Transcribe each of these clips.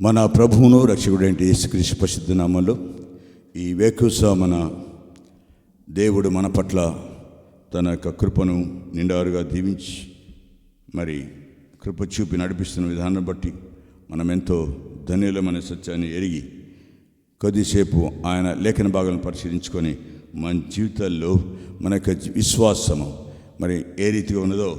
మన ప్రభువును రక్షకుడైన యేసుక్రీస్తు పరిశుద్ధ నామములో ఈ వేకువజామున దేవుడు మన పట్ల తన యొక్క కృపను నిండారుగా దీవించి మరి కృప చూపి నడిపిస్తున్న విధానం బట్టి మనం ఎంతో ధన్యులమైన సత్యాన్ని ఎరిగి కొద్దిసేపు ఆయన లేఖన భాగాలను పరిశీలించుకొని మన జీవితాల్లో మన యొక్క విశ్వాసము మరి ఏ రీతిగా ఉన్నదో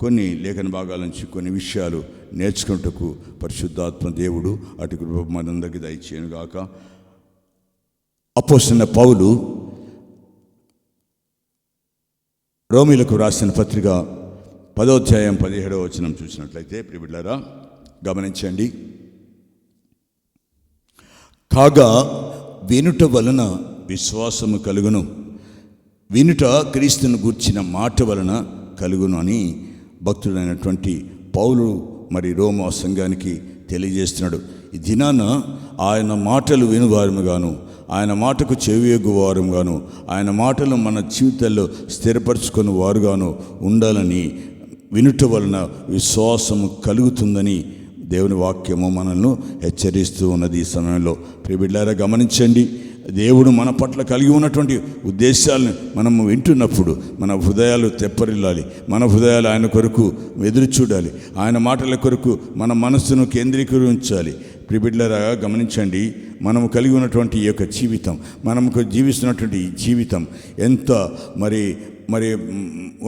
కొన్ని లేఖన భాగాల నుంచి కొన్ని విషయాలు నేర్చుకున్నట్టుకు పరిశుద్ధాత్మ దేవుడు అటు కృప మనందరికీ దయచేయను గాక. అపోస్తలుడైన పౌలు రోమీయులకు రాసిన పత్రిక 10వ అధ్యాయం 17వ వచనం చూసినట్లయితే ప్రియబిడ్డలారా గమనించండి. కాగా వినుట వలన విశ్వాసము కలుగును, వినుట క్రీస్తును గూర్చిన మాట వలన కలుగును అని భక్తుడైనటువంటి పౌలు మరి రోమా సంఘానికి తెలియజేస్తున్నాడు. ఈ దినాన ఆయన మాటలు వినువారముగాను, ఆయన మాటకు చెవియొగ్గువారముగాను, ఆయన మాటలు మన జీవితాల్లో స్థిరపరచుకుని వారుగాను ఉండాలని, వినుట వలన విశ్వాసము కలుగుతుందని దేవుని వాక్యము మనల్ని హెచ్చరిస్తూ ఉన్నది. ఈ సమయంలో ప్రియబిడ్డలారా గమనించండి. దేవుడు మన పట్ల కలిగి ఉన్నటువంటి ఉద్దేశాలను మనము వింటున్నప్పుడు మన హృదయాలు తెప్పరిల్లాలి, మన హృదయాలు ఆయన కొరకు ఎదురు చూడాలి, ఆయన మాటల కొరకు మన మనస్సును కేంద్రీకరించాలి. ప్రియబిడ్డలారా గమనించండి, మనము కలిగి ఉన్నటువంటి ఈ యొక్క జీవితం, మనము జీవిస్తున్నటువంటి ఈ జీవితం ఎంత మరి మరి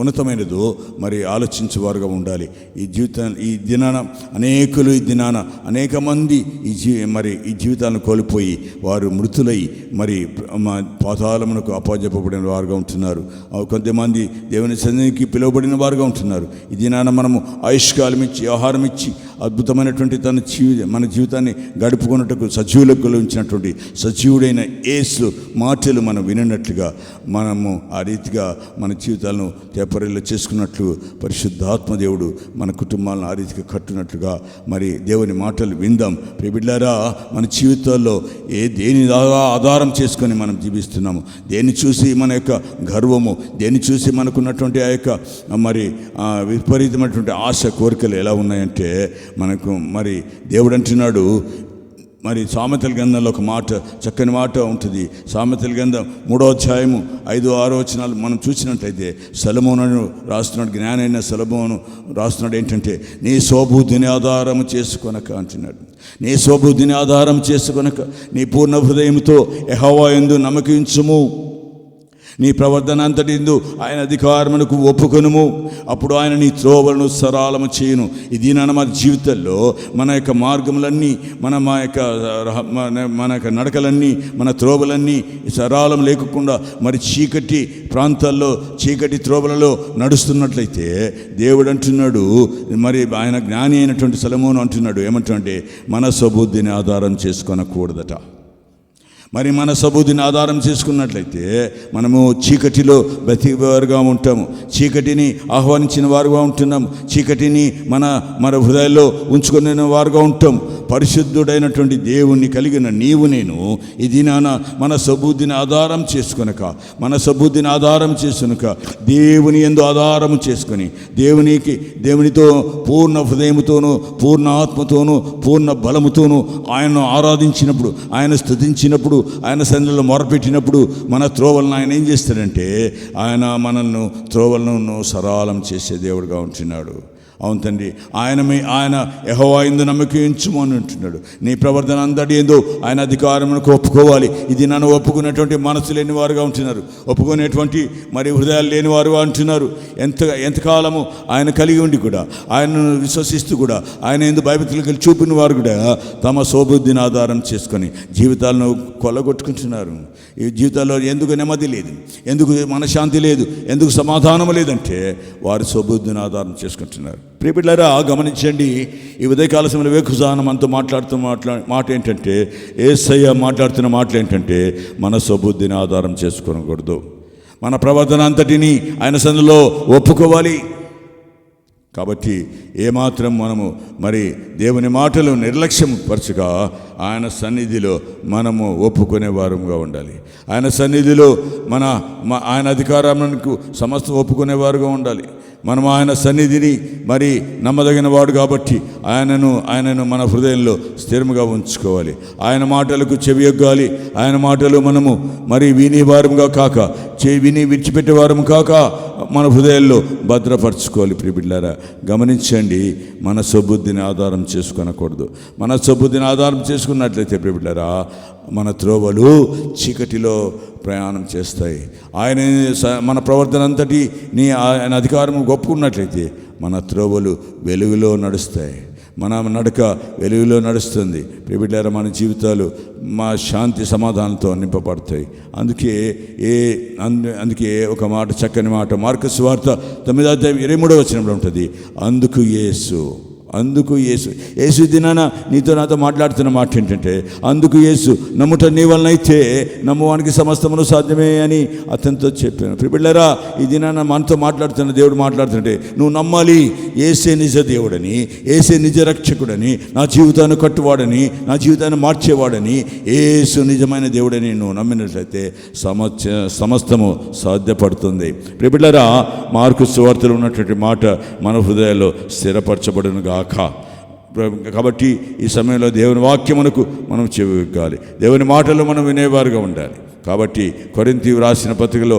ఉన్నతమైనదో మరి ఆలోచించేవారుగా ఉండాలి. ఈ దినాన అనేకులు, ఈ దినాన అనేక మంది ఈ జీవితాలను కోల్పోయి వారు మృతులై మరి పాతాళమునకు అప్పజెప్పబడిన వారుగా ఉంటున్నారు. కొంతమంది దేవుని సన్నిధికి పిలువబడిన వారుగా ఉంటున్నారు. ఈ దినాన మనము ఆయుష్కాలం ఇచ్చి, ఆహారం ఇచ్చి, అద్భుతమైనటువంటి మన జీవితాన్ని గడుపుకున్నట్టుకు సజీవులకు కొలించినటువంటి సజీవుడైన యేసు మాటలు మనం వినట్లుగా మనము ఆ రీతిగా మన జీవితాలను తెప్పరిల్లు చేసుకున్నట్లు పరిశుద్ధాత్మ దేవుడు మన కుటుంబాలను ఆ రీతిగా కట్టునట్లుగా మరి దేవుని మాటలు విందాం. ప్రియబిడ్డలారా, మన జీవితాల్లో దేని ఆధారం చేసుకొని మనం జీవిస్తున్నాము, దేన్ని చూసి మన యొక్క గర్వము, దేన్ని చూసి మనకున్నటువంటి ఆ యొక్క మరి విపరీతమైనటువంటి ఆశ కోరికలు ఎలా ఉన్నాయంటే మనకు మరి దేవుడు అంటున్నాడు. మరి సామెతల గ్రంథంలో ఒక మాట, చక్కని మాట ఉంటుంది. సామెతల గ్రంథం 3వ అధ్యాయము 5-6 వచనాలు మనం చూసినట్లయితే సొలొమోను రాస్తున్నాడు, జ్ఞానైన సొలొమోను రాస్తున్నాడు ఏంటంటే, నీ స్వబుద్ధిని ఆధారం చేసుకొనక అంటున్నాడు. నీ స్వబుద్ధిని ఆధారం చేసుకొనక నీ పూర్ణ హృదయంతో యెహోవా యందు నమ్మకించుము, నీ ప్రవర్తన అంతటి యందు ఆయన అధికారమునకు ఒప్పుకొనుము, అప్పుడు ఆయన నీ త్రోవలను సరళము చేయును. ఇది మన జీవితంలో మన యొక్క మార్గములన్నీ, మన యొక్క నడకలన్నీ, మన త్రోవలన్నీ సరళం లేకుండా మరి చీకటి ప్రాంతాల్లో, చీకటి త్రోవలలో నడుస్తున్నట్లయితే దేవుడు అంటున్నాడు, మరి ఆయన జ్ఞాని అయినటువంటి సొలొమోను అంటున్నాడు ఏమంటుంటే, మన స్వబుద్ధిని ఆధారం చేసుకొనకూడదట. మరి మన స్వబుద్ధిని ఆధారం చేసుకున్నట్లయితే మనము చీకటిలో బ్రతికేవారుగా ఉంటాము, చీకటిని ఆహ్వానించిన వారుగా ఉంటున్నాము, చీకటిని మన హృదయాల్లో ఉంచుకునే వారుగా ఉంటాం. పరిశుద్ధుడైనటువంటి దేవుణ్ణి కలిగిన నీవు నేను ఈ దినాన మన స్వబుద్ధిని ఆధారం చేసుకొనక దేవుని యందు ఆధారం చేసుకొని దేవునితో పూర్ణ హృదయముతోనూ, పూర్ణ ఆత్మతోనూ, పూర్ణ బలముతోనూ ఆయనను ఆరాధించినప్పుడు, ఆయన స్తుతించినప్పుడు, ఆయన సన్నిధిలో మొరపెట్టినప్పుడు మన త్రోవలను ఆయన ఏం చేస్తాడంటే ఆయన మనల్ని త్రోవలను సరళం చేసే దేవుడుగా ఉంటున్నాడు. అవును తండ్రి, ఆయన యెహోవా యందు నమ్మకించుము అని అంటున్నాడు. నీ ప్రవర్తన అంతటి యందు ఆయన అధికారమునకు ఒప్పుకోవాలి. ఇది నన్ను ఒప్పుకునేటువంటి మనసు లేని వారుగా ఉంటున్నారు, ఒప్పుకునేటువంటి మరి హృదయాలు లేని వారుగా ఉంటున్నారు. ఎంతకాలము ఆయన కలిగి ఉండి కూడా, ఆయనను విశ్వసిస్తూ కూడా, ఆయన యందు భయభక్తులు చూపిన వారు కూడా తమ స్వబుద్ధిని ఆధారం చేసుకొని జీవితాలను కొల్లగొట్టుకుంటున్నారు. ఈ జీవితాల్లో ఎందుకు నెమ్మది లేదు, ఎందుకు మనశ్శాంతి లేదు, ఎందుకు సమాధానం లేదంటే వారి స్వబుద్ధిని ఆధారం చేసుకుంటున్నారు. ప్రియబిడ్డలారా గమనించండి, ఈ ఉదయకాల సమయంలో వేకువజామున మనతో మాట్లాడుతున్న మాట ఏంటంటే, యేసయ్య మాట్లాడుతున్న మాటలు ఏంటంటే, మన స్వబుద్ధిని ఆధారం చేసుకోకూడదు, మన ప్రవర్తన అంతటిని ఆయన సన్నిధిలో ఒప్పుకోవాలి. కాబట్టి ఏమాత్రం మనము మరి దేవుని మాటలు నిర్లక్ష్యం పరచగా ఆయన సన్నిధిలో మనము ఒప్పుకునే వారంగా ఉండాలి. ఆయన సన్నిధిలో ఆయన అధికారానికి సమస్తం ఒప్పుకునేవారుగా ఉండాలి. మనం ఆయన సన్నిధిని మరి నమ్మదగిన వాడు కాబట్టి ఆయనను మన హృదయంలో స్థిరముగా ఉంచుకోవాలి. ఆయన మాటలకు చెవియొగ్గాలి. ఆయన మాటలు మనము మరి వినేవారముగా కాక విని విడిచిపెట్టేవారము కాక మన హృదయాల్లో భద్రపరచుకోవాలి. ప్రియబిడ్డలారా, గమనించండి, మన స్వబుద్ధిని ఆధారం చేసుకొనకూడదు. మన స్వబుద్ధిని ఆధారం చేసుకున్నట్లయితే ప్రియబిడ్డలారా, మన త్రోవలు చీకటిలో ప్రయాణం చేస్తాయి. మన ప్రవర్తన అంతటి ఆయన అధికారం ఒప్పుకున్నట్లయితే మన త్రోవలు వెలుగులో నడుస్తాయి. మన నడక వెలుగులో నడుస్తుంది. ప్రియబిడ్డలారా, మన జీవితాలు మా శాంతి సమాధానంతో నింపబడతాయి. అందుకే ఒక మాట, చక్కని మాట, మార్కు సువార్త 9:23 ఉంటుంది. అందుకు యేసు దినాన నీతో నాతో మాట్లాడుతున్న మాట ఏంటంటే, అందుకు యేసు నమ్ముట నీ వలనైతే నమ్మువానికి సమస్తమును సాధ్యమే అని అతనితో చెప్పాను. ప్రియబిడ్డలారా, ఈ దినాన మనతో మాట్లాడుతున్న దేవుడు మాట్లాడుతుంటే నువ్వు నమ్మాలి. యేసే నిజ దేవుడని, యేసే నిజ రక్షకుడని, నా జీవితాన్ని కట్టువాడని, నా జీవితాన్ని మార్చేవాడని, యేసు నిజమైన దేవుడని నువ్వు నమ్మినట్లయితే సమస్తము సాధ్యపడుతుంది. ప్రియబిడ్డలారా, మార్కు సువార్తలో ఉన్నటువంటి మాట మన హృదయాల్లో స్థిరపరచబడునుగా. కాబట్టి ఈ సమయంలో దేవుని వాక్యమునకు మనం చెవియొగ్గాలి. దేవుని మాటలు మనం వినేవారుగా ఉండాలి. కాబట్టి కొరింథీ రాసిన పత్రికలో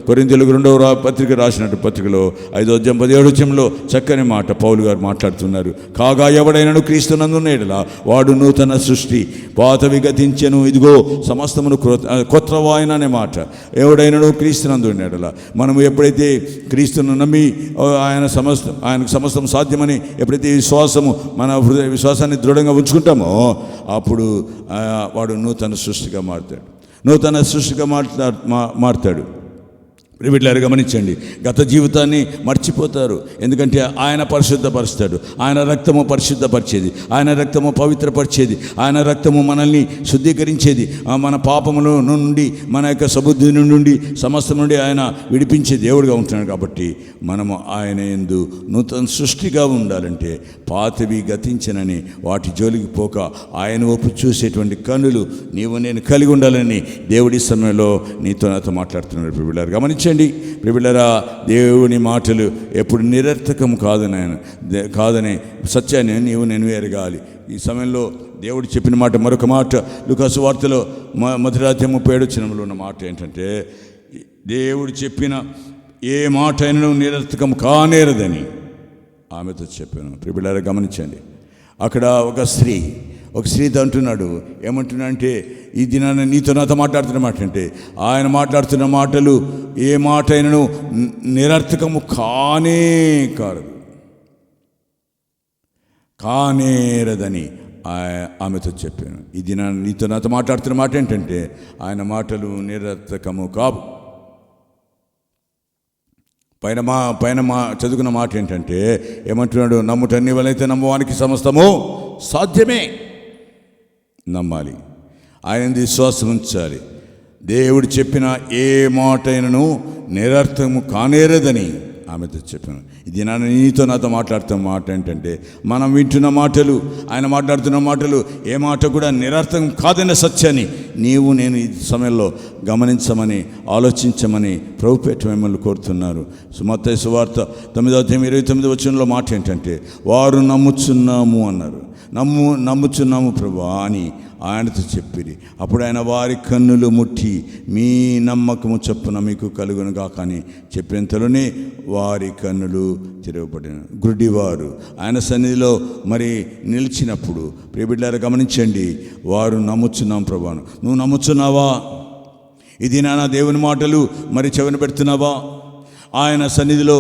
కొరింథీయులకు 2వ పత్రిక రాసినట్టు పత్రికలో 5:17 చక్కని మాట పౌలు గారు మాట్లాడుతున్నారు. కాగా ఎవడైనను క్రీస్తునందున్న యెడల వాడు నూతన సృష్టి, పాతవి గతించెను, ఇదిగో సమస్తమును కొత్తవాయన అనే మాట. ఎవడైనను క్రీస్తునందున్న యెడల, మనము ఎప్పుడైతే క్రీస్తును నమ్మి ఆయనకు సమస్తం సాధ్యమని ఎప్పుడైతే మన హృదయ విశ్వాసాన్ని దృఢంగా ఉంచుకుంటామో అప్పుడు వాడు నూతన సృష్టిగా మారుతాడు. ప్రియబిడ్డలారా, గమనించండి, గత జీవితాన్ని మర్చిపోతారు. ఎందుకంటే ఆయన పరిశుద్ధపరుస్తాడు. ఆయన రక్తము పరిశుద్ధపరిచేది, ఆయన రక్తము పవిత్రపరిచేది, ఆయన రక్తము మనల్ని శుద్ధీకరించేది, మన పాపముల నుండి, మన యొక్క సబుద్ధి నుండి, సమస్తం నుండి ఆయన విడిపించే దేవుడుగా ఉంటున్నాడు. కాబట్టి మనము ఆయన యందు నూతన సృష్టిగా ఉండాలంటే పాతవి గతించనని వాటి జోలికి పోక ఆయన ఒప్పు చూసేటువంటి కన్నులు నేను కలిగి ఉండాలని దేవుడి సమయంలో నీతో నాతో మాట్లాడుతున్నాడు. ప్రియబిడ్డలారా, గమనించండి. ప్రియబిడ్డలారా, దేవుని మాటలు ఎప్పుడు నిరర్థకం కాదనే సత్యాన్ని నేను ఎరగాలి. ఈ సమయంలో దేవుడు చెప్పిన మాట, మరొక మాట లూకా సువార్తలో 1:37 ఉన్న మాట ఏంటంటే, దేవుడు చెప్పిన ఏ మాట అయినా నిరర్థకం కానేరదని ఆమెతో చెప్పాను. ప్రియబిడ్డలారా, గమనించండి, అక్కడ ఒక స్త్రీతో అంటున్నాడు. ఏమంటున్నాడంటే, ఈ దినాన్ని నీతో నాతో మాట్లాడుతున్న మాట అంటే, ఆయన మాట్లాడుతున్న మాటలు ఏ మాట అయినను నిరర్థకము కానేరదని ఆమెతో చెప్పాను. ఈ దినాన్ని నీతో నాతో మాట్లాడుతున్న మాట ఏంటంటే, ఆయన మాటలు నిరర్థకము కావు. పైన చదువుకున్న మాట ఏంటంటే, ఏమంటున్నాడు, నమ్ముట నీ వలనైతే నమ్మువానికి సమస్తము సాధ్యమే. నమ్మాలి, ఆయన విశ్వాసం ఉంచాలి. దేవుడు చెప్పిన ఏ మాట అయినను నిరర్థకము కానేరదని ఆమెతో చెప్పాను. ఇది నీతో నాతో మాట్లాడుతున్న మాట ఏంటంటే, మనం వింటున్న మాటలు, ఆయన మాట్లాడుతున్న మాటలు ఏ మాట కూడా నిరర్థకం కాదనే సత్యాన్ని నేను ఈ సమయంలో గమనించమని, ఆలోచించమని ప్రభుపేట మిమ్మల్ని కోరుతున్నారు. మత్తయి సువార్త 9:29 మాట ఏంటంటే, వారు నమ్ముచున్నాము అన్నారు. నమ్ముచున్నాము ప్రభువా అని ఆయనతో చెప్పిరి. అప్పుడు ఆయన వారి కన్నులు ముట్టి, మీ నమ్మకము చొప్పున మీకు కలుగునుగా కానీ చెప్పేంతలోనే వారి కన్నులు తెరవబడిన. గుడ్డివారు ఆయన సన్నిధిలో మరి నిలిచినప్పుడు, ప్రియబిడ్డలారా, గమనించండి, వారు నమ్ముచున్నాం ప్రభువాను. నువ్వు నమ్ముచున్నావా? ఇది నా దేవుని మాటలు మరి చెవిన పెడుతున్నావా? ఆయన సన్నిధిలో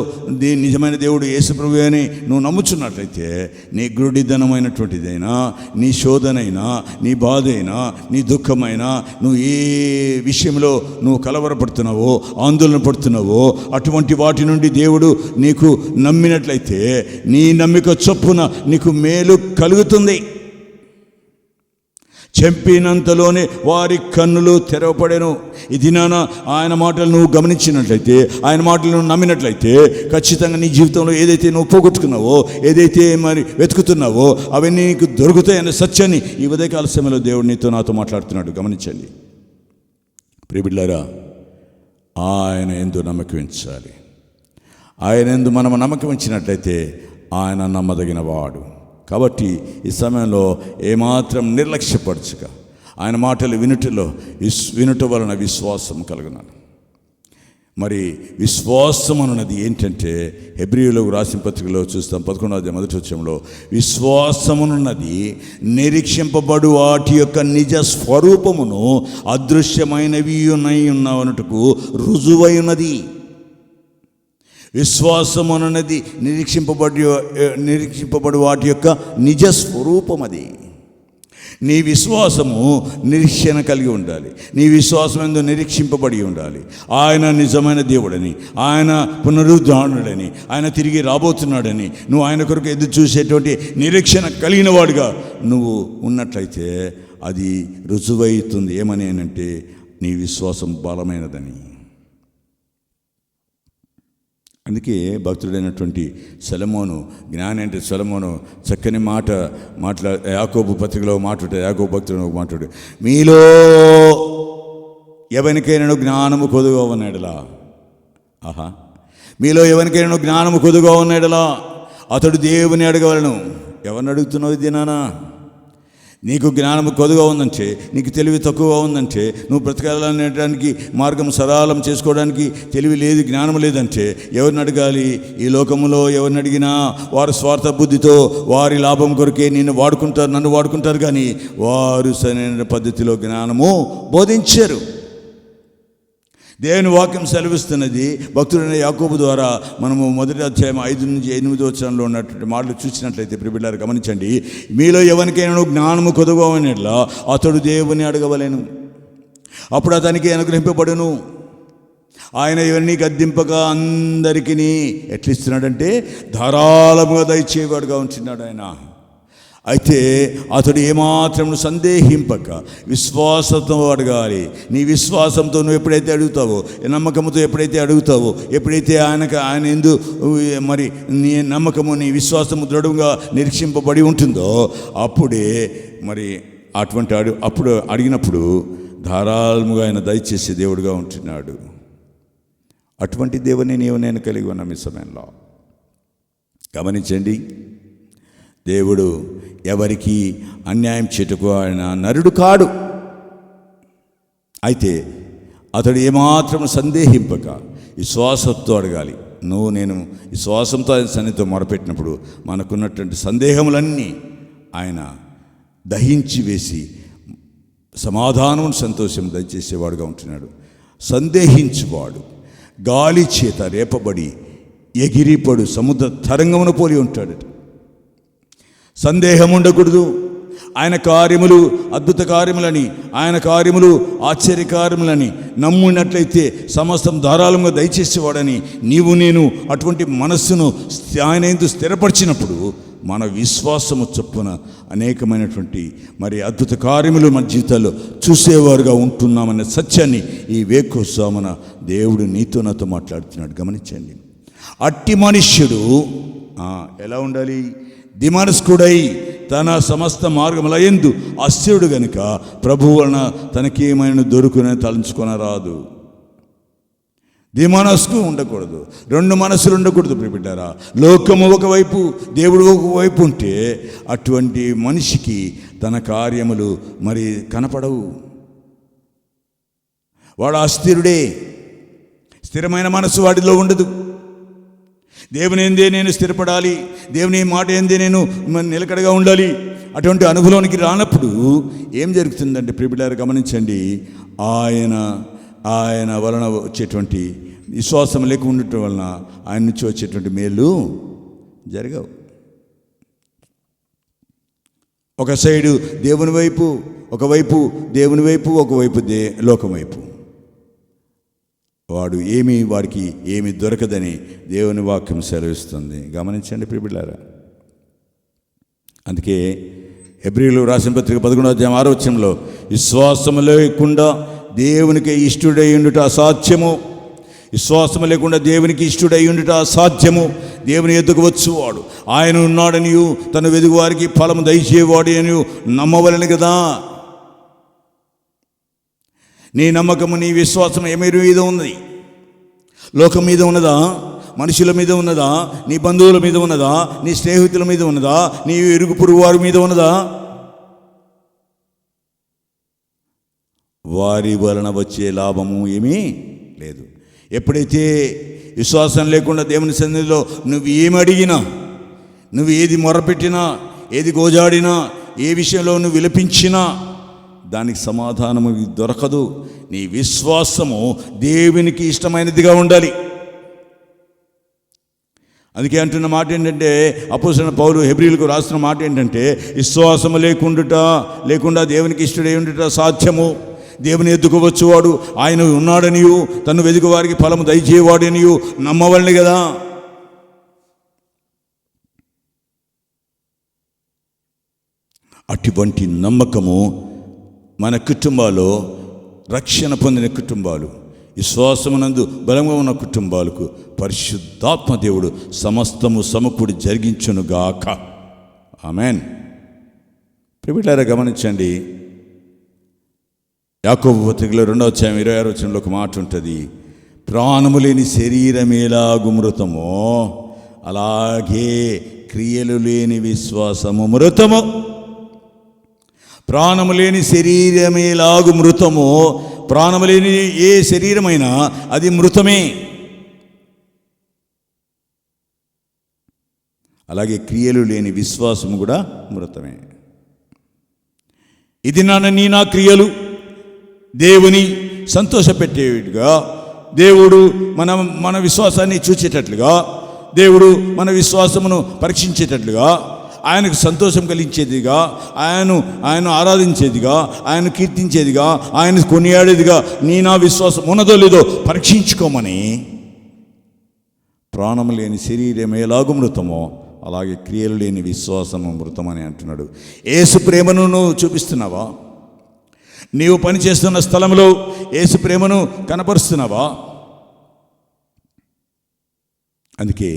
నిజమైన దేవుడు యేసు ప్రభువే అని నువ్వు నమ్ముచున్నట్లయితే, నీ గుడిదనమైనటువంటిదైనా, నీ శోధనైనా, నీ బాధ అయినా, నీ దుఃఖమైనా, నువ్వు ఏ విషయంలో నువ్వు కలవరపడుతున్నావో, ఆందోళన పడుతున్నావో, అటువంటి వాటి నుండి దేవుడు నీకు నమ్మినట్లయితే నీ నమ్మిక చొప్పున నీకు మేలు కలుగుతుంది. చెప్పినంతలోనే వారి కన్నులు తెరవబడెను. ఈ దినాన ఆయన మాటలు నువ్వు గమనించినట్లయితే, ఆయన మాటలు నువ్వు నమ్మినట్లయితే, ఖచ్చితంగా నీ జీవితంలో ఏదైతే నువ్వు పోగొట్టుకున్నావో, ఏదైతే మరి వెతుకుతున్నావో అవన్నీ నీకు దొరుకుతాయన్న సత్యాన్ని ఈ ఉదయకాల సమయంలో దేవుడు నీతో నాతో మాట్లాడుతున్నాడు. గమనించండి ప్రియబిడ్డలారా, ఆయన యందు నమ్మకం ఉంచాలి. ఆయన యందు మనం నమ్మకం ఉంచినట్లయితే ఆయన నమ్మదగిన వాడు. కాబట్టి ఈ సమయంలో ఏమాత్రం నిర్లక్ష్యపరచక ఆయన మాటలు వినుట వలన విశ్వాసం కలుగునాను. మరి విశ్వాసం అన్నది ఏంటంటే హెబ్రీయులకు రాసిన పత్రికలో చూస్తాం 11వ మొదటి వచనంలో, విశ్వాసమునున్నది నిరీక్షింపబడు వాటి యొక్క నిజ స్వరూపమును అదృశ్యమైనవి ఉన్నట్టుకు రుజువై ఉన్నది. విశ్వాసమునది నిరీక్షింపబడు వాటి యొక్క నిజ స్వరూపం. అది నీ విశ్వాసము నిరీక్షణ కలిగి ఉండాలి. నీ విశ్వాసం ఎందు నిరీక్షింపబడి ఉండాలి. ఆయన నిజమైన దేవుడని, ఆయన పునరుద్ధానుడని, ఆయన తిరిగి రాబోతున్నాడని నువ్వు ఆయన కొరకు ఎదురు చూసేటువంటి నిరీక్షణ కలిగిన వాడుగా నువ్వు ఉన్నట్లయితే అది రుజువవుతుంది. ఏమని అంటే నీ విశ్వాసం బలమైనదని. అందుకే భక్తుడైనటువంటి సొలొమోను, జ్ఞాని అంటే సొలొమోను చక్కని యాకోబు పత్రికలో యాకోబు భక్తుడు మాట్లాడు, మీలో ఎవరికైనా జ్ఞానము కొదుగా ఉన్నాడులా. మీలో ఎవరికైనా జ్ఞానము కొదుగా ఉన్నాడులా అతడు దేవుని అడగవలను. ఎవరిని అడుగుతున్నావు దినానా? నీకు జ్ఞానము కొదుగా ఉందంటే, నీకు తెలివి తక్కువగా ఉందంటే, నువ్వు బ్రతకాలనేటానికి మార్గం సరళం చేసుకోవడానికి తెలివి లేదు, జ్ఞానం లేదంటే ఎవరిని అడగాలి? ఈ లోకంలో ఎవరిని అడిగినా వారు స్వార్థ బుద్ధితో వారి లాభం కొరకే నన్ను వాడుకుంటారు, కానీ వారు సరైన పద్ధతిలో జ్ఞానము బోధించారు. దేవుని వాక్యం సెలవిస్తున్నది. భక్తుడైన యాకోబు ద్వారా మనము 1వ అధ్యాయం 5 నుంచి 8 వచనంలో ఉన్నటువంటి మాటలు చూసినట్లయితే ప్రియబిడ్డలారా గమనించండి. మీలో ఎవరికైనా జ్ఞానము కొదుగా ఉన్నట్లా అతడు దేవుని అడగవలెను, అప్పుడు అతనికి అనుగ్రహింపబడును. ఆయన ఎవరిని గద్దింపగా అందరికీ ఎట్లిస్తున్నాడంటే ధారాళముగా దయచేవాడుగా ఉంటున్నాడు ఆయన. అయితే అతడు ఏమాత్రం సందేహింపక విశ్వాసంతో అడగాలి. నీ విశ్వాసంతో నువ్వు ఎప్పుడైతే అడుగుతావో, నమ్మకంతో ఎప్పుడైతే అడుగుతావో, ఎప్పుడైతే ఆయన ఎందు మరి నీ నమ్మకము, నీ విశ్వాసము దృఢంగా నిరీక్షింపబడి ఉంటుందో అప్పుడే మరి అప్పుడు అడిగినప్పుడు ధారాళముగా ఆయన దయచేసే దేవుడుగా ఉంటున్నాడు. అటువంటి దేవుని నేను కలిగి ఉన్నాం ఈ సమయంలో. గమనించండి, దేవుడు ఎవరికి అన్యాయం చేటుకు ఆయన నరుడు కాడు. అయితే అతడు ఏమాత్రం సందేహింపక విశ్వాసంతో అడగాలి. నేను విశ్వాసంతో ఆయన సన్నిధితో మొరపెట్టినప్పుడు మనకున్నటువంటి సందేహములన్నీ ఆయన దహించి వేసి సమాధానం సంతోషం దయచేసేవాడుగా ఉంటున్నాడు. సందేహించువాడు గాలి చేత రేపబడి ఎగిరిపడు సముద్ర తరంగమును పోలి ఉంటాడట. సందేహం ఉండకూడదు. ఆయన కార్యములు అద్భుత కార్యములని, ఆయన కార్యములు ఆశ్చర్యకార్యములని నమ్మున్నట్లయితే సమస్తం ధారాళంగా దయచేసేవాడని నేను అటువంటి మనస్సును ఆయన ఎందు స్థిరపరిచినప్పుడు మన విశ్వాసము చొప్పున అనేకమైనటువంటి మరి అద్భుత కార్యములు మన జీవితాల్లో చూసేవారుగా ఉంటున్నామనే సత్యాన్ని ఈ వేకోసామన దేవుడు నీతో నాతో మాట్లాడుతున్నాడు. గమనించండి, అట్టి మనుష్యుడు ఎలా ఉండాలి? దిమనస్కుడై తన సమస్త మార్గముల యందు అస్థిరుడు గనుక ప్రభువు వలన తనకేమైనా దొరుకునే తలంచుకొనరాదు. దిమనస్కు ఉండకూడదు, రెండు మనసులు ఉండకూడదు. ప్రియబిడ్డారా, లోకము ఒకవైపు, దేవుడు ఒకవైపు ఉంటే అటువంటి మనిషికి తన కార్యములు మరి కనపడవు. వాడు అస్థిరుడే, స్థిరమైన మనసు వాడిలో ఉండదు. దేవుని ఏందే నేను స్థిరపడాలి, దేవుని మాట ఏందే నేను నిలకడగా ఉండాలి, అటువంటి అనుభవానికి రానప్పుడు ఏం జరుగుతుందంటే ప్రియబిడ్డారా గమనించండి, ఆయన వలన వచ్చేటువంటి విశ్వాసం లేక ఉండటం వలన ఆయన నుంచి వచ్చేటువంటి మేలు జరగవు. ఒక సైడు దేవుని వైపు, ఒకవైపు దేవుని వైపు, ఒకవైపు లోకం వైపు. వాడికి ఏమీ దొరకదని దేవుని వాక్యం సెలవిస్తుంది. గమనించండి ప్రియబిడ్డారా. అందుకే హెబ్రీయులకు రాసిన పత్రిక 11వ అధ్యాయం 6వ వచనంలో విశ్వాసము లేకుండా దేవునికి ఇష్టుడై ఉండుట అసాధ్యము, విశ్వాసము లేకుండా దేవునికి ఇష్టుడై ఉండుట అసాధ్యము. దేవుని ఎద్దుకు వచ్చువాడు ఆయన ఉన్నాడనియు తన వెదుగు వారికి ఫలము దయచేవాడు అని నమ్మవలని కదా. నీ నమ్మకము, నీ విశ్వాసం ఏమి మీద ఉన్నది? లోకం మీద ఉన్నదా? మనుషుల మీద ఉన్నదా? నీ బంధువుల మీద ఉన్నదా? నీ స్నేహితుల మీద ఉన్నదా? నీ ఇరుగు పొరుగు వారి మీద ఉన్నదా? వారి వలన వచ్చే లాభము ఏమీ లేదు. ఎప్పుడైతే విశ్వాసం లేకుండా దేవుని సన్నిధిలో నువ్వు ఏమి అడిగినా, నువ్వు ఏది మొరపెట్టినా, ఏది గోజాడినా, ఏ విషయంలో నువ్వు విలపించినా దానికి సమాధానము దొరకదు. నీ విశ్వాసము దేవునికి ఇష్టమైనదిగా ఉండాలి. అందుకే అంటున్న మాట ఏంటంటే, అపోస్తలుడైన పౌలు హెబ్రీయులకు రాస్తున్న మాట ఏంటంటే, విశ్వాసము లేకుండా దేవునికి ఇష్టడై ఉండుట సాధ్యము. దేవుని ఎద్దుకు వచ్చేవాడు ఆయన ఉన్నాడనియు, తను వెదుకు వారికి ఫలము దయచేవాడనియు నమ్మవలెను కదా. అటువంటి నమ్మకము మన కుటుంబాల్లో, రక్షణ పొందిన కుటుంబాలు, విశ్వాసమునందు బలంగా ఉన్న కుటుంబాలకు పరిశుద్ధాత్మ దేవుడు సమస్తము సమకూడి జరిగించునుగాక. ఆమెన్. ప్రియమిత్రులారా గమనించండి, యాకోబు పత్రికలో 2:26 ఒక మాట ఉంటుంది, ప్రాణము లేని శరీరం ఎలాగు మృతమో అలాగే క్రియలు లేని విశ్వాసము మృతము. ప్రాణము లేని శరీరమేలాగు మృతమో, ప్రాణము లేని ఏ శరీరమైనా అది మృతమే. అలాగే క్రియలు లేని విశ్వాసము కూడా మృతమే. ఇది నా క్రియలు దేవుని సంతోషపెట్టేట్టుగా, దేవుడు మన విశ్వాసాన్ని చూచేటట్లుగా, దేవుడు మన విశ్వాసమును పరీక్షించేటట్లుగా, ఆయనకు సంతోషం కలిగించేదిగా, ఆయన ఆరాధించేదిగా, ఆయన కీర్తించేదిగా, ఆయన కొనియాడేదిగా నా విశ్వాసం ఉన్నదో లేదో పరీక్షించుకోమని, ప్రాణము లేని శరీరం ఎలాగూ మృతమో అలాగే క్రియలు లేని విశ్వాసము మృతమని అంటున్నాడు. యేసు ప్రేమను నువ్వు చూపిస్తున్నావా? నీవు పనిచేస్తున్న స్థలంలో యేసు ప్రేమను కనపరుస్తున్నావా? అందుకే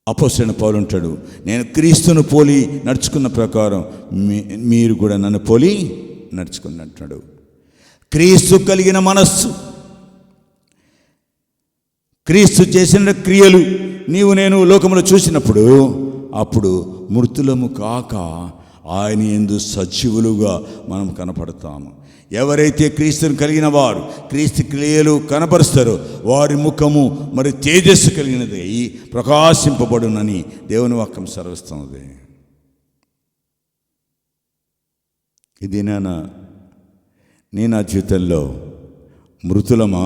అపోస్తలుడైన పౌలు అంటాడు, నేను క్రీస్తును పోలి నడుచుకున్న ప్రకారం మీరు కూడా నన్ను పోలి నడుచుకుని అంటున్నాడు. క్రీస్తు కలిగిన మనస్సు, క్రీస్తు చేసిన క్రియలు నేను లోకములో చూసినప్పుడు అప్పుడు మృతులము కాక ఆయన యందు సజీవులుగా మనం కనపడతాము. ఎవరైతే క్రీస్తుని కలిగిన వారు క్రీస్తు క్రియలు కనపరుస్తారో వారి ముఖము మరి తేజస్సు కలిగినది ప్రకాశింపబడునని దేవుని వాక్యం సెలవిస్తున్నది. ఇది నా జీవితంలో మృతులమా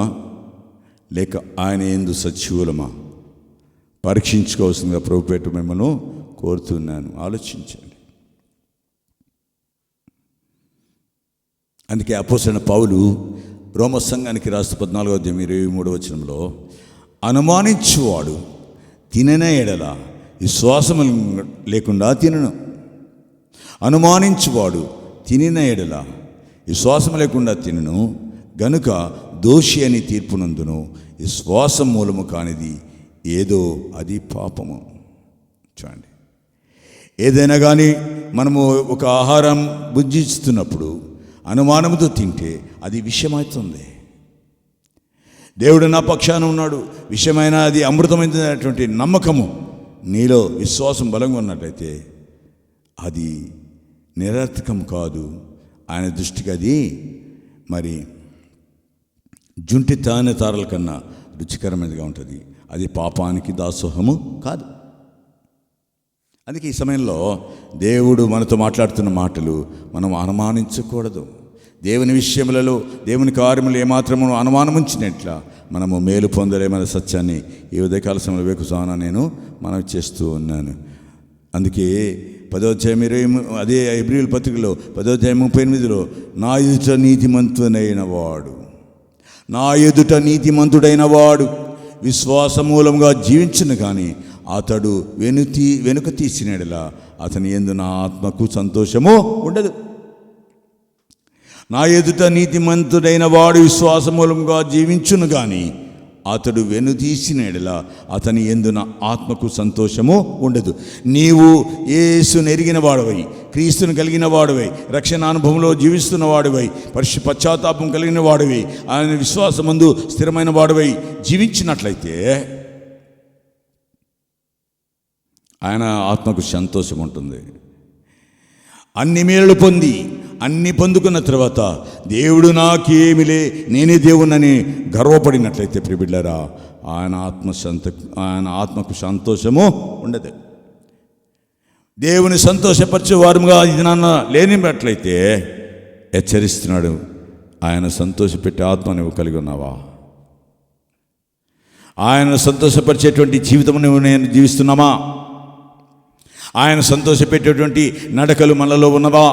లేక ఆయన యందు సజీవులమా పరీక్షించుకోవాల్సిందిగా ప్రభుపేట మిమ్మల్ని కోరుతున్నాను. ఆలోచించండి. అందుకే అపోస్తలుడైన పౌలు రోమ సంఘానికి రాస్తూ 14:23 అనుమానించువాడు తినన ఎడల విశ్వాసము లేకుండా తినను. అనుమానించువాడు తినిన ఎడల విశ్వాసం లేకుండా తినను గనుక దోషి అని తీర్పునందును విశ్వాసం మూలము కానిది ఏదో అది పాపము. చూడండి, ఏదైనా కానీ మనము ఒక ఆహారం భుజిస్తున్నప్పుడు అనుమానంతో తింటే అది విషమవుతుంది. దేవుడు నా పక్షాన ఉన్నాడు, విషమైన అది అమృతమైనటువంటి నమ్మకము నీలో విశ్వాసం బలంగా ఉన్నట్లయితే అది నిరర్థకం కాదు. ఆయన దృష్టికి అది మరి జుంటి తానే తారల కన్నా రుచికరమైనదిగా ఉంటుంది. అది పాపానికి దాసోహము కాదు. అందుకే ఈ సమయంలో దేవుడు మనతో మాట్లాడుతున్న మాటలు మనం అనుమానించకూడదు. దేవుని విషయములలో దేవుని కార్యములు ఏమాత్రము అనుమానం ఉంచినట్ల మనము మేలు పొందలేమనే సత్యాన్ని ఈ ఉదయకాల సమయంలో వేకుసాన నేను మనవి చేస్తూ ఉన్నాను. అందుకే 10వ అధ్యాయం 20 అదే హెబ్రీయుల పత్రికలో 10వ అధ్యాయం 38 నా ఎదుట నీతిమంతుడైన వాడు విశ్వాస మూలంగా జీవించును కానీ అతడు వెనుక తీసినడలా అతని యందు నా ఆత్మకు సంతోషము ఉండదు. నా ఎదుట నీతిమంతుడైన వాడు విశ్వాస మూలంగా జీవించును కానీ అతడు వెనుదీసిన ఎడల అతని యందున ఆత్మకు సంతోషము ఉండదు. నీవు యేసును ఎరిగిన వాడవై, క్రీస్తును కలిగిన వాడవై, రక్షణ అనుభవంలో జీవిస్తున్న వాడవై, పశ్చాత్తాపం కలిగిన వాడవై, ఆయన విశ్వాసమందు స్థిరమైన వాడవై జీవించినట్లయితే ఆయన ఆత్మకు సంతోషం ఉంటుంది. అన్ని మేలు పొంది అన్ని పొందుకున్న తర్వాత దేవుడు నాకేమిలే, నేనే దేవుణ్ణని గర్వపడినట్లయితే ప్రియబిడ్డలారా, ఆయన ఆత్మకు సంతోషము ఉండదు. దేవుని సంతోషపరిచే వారుగా ఇది నాన్న లేనినట్లయితే హెచ్చరిస్తున్నాడు. ఆయన సంతోషపెట్టే ఆత్మ నువ్వు కలిగి ఉన్నావా? ఆయన సంతోషపరిచేటువంటి జీవితం నువ్వు నేను జీవిస్తున్నామా? ఆయన సంతోషపెట్టేటువంటి నడకలు మనలో ఉన్నవా?